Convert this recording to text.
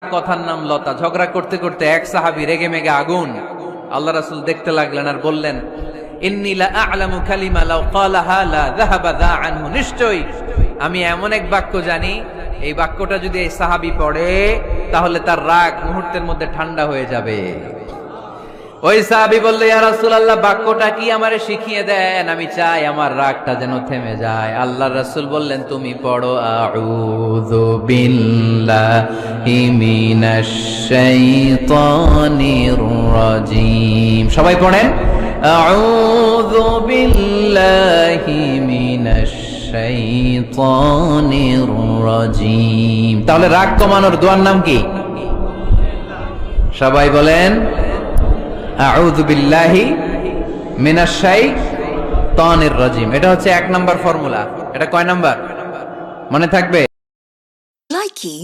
কথার নাম লতা। ঝগড়া করতে করতে এক সাহাবী রেগে মেগে আগুন। আল্লাহ রাসূল দেখতে লাগলেন আর বললেন, ইন্নী লা আ'লামু কালিমা লাউ ক্বালাহা লা যাহাবা যা আনহু। নিশ্চয়ই আমি এমন এক বাক্য জানি, এই বাক্যটা যদি এই সাহাবী পড়ে তাহলে তার রাগ মুহূর্তের মধ্যে ঠান্ডা হয়ে যাবে। ওই সাহাবী বলল, ইয়া রাসূলুল্লাহ, বাক্যটা কি আমারে শিখিয়ে দেন, আমি চাই আমার রাগটা যেন থেমে যায়। আল্লাহর রাসূল বললেন, তুমি পড়ো আউযু বিল্লাহি মিনাশ শাইতানির রাজীম। সবাই পড়েন, আউযু বিল্লাহি মিনাশ শাইতানির রাজীম। তাহলে রাগ কমানোর দোয়ার নাম কি? সবাই বলেন, আউযু বিল্লাহি মিনাশ শাইতানির রাজীম। এটা হচ্ছে 1 নাম্বার ফর্মুলা। এটা কয় নাম্বার মনে থাকবে? Likey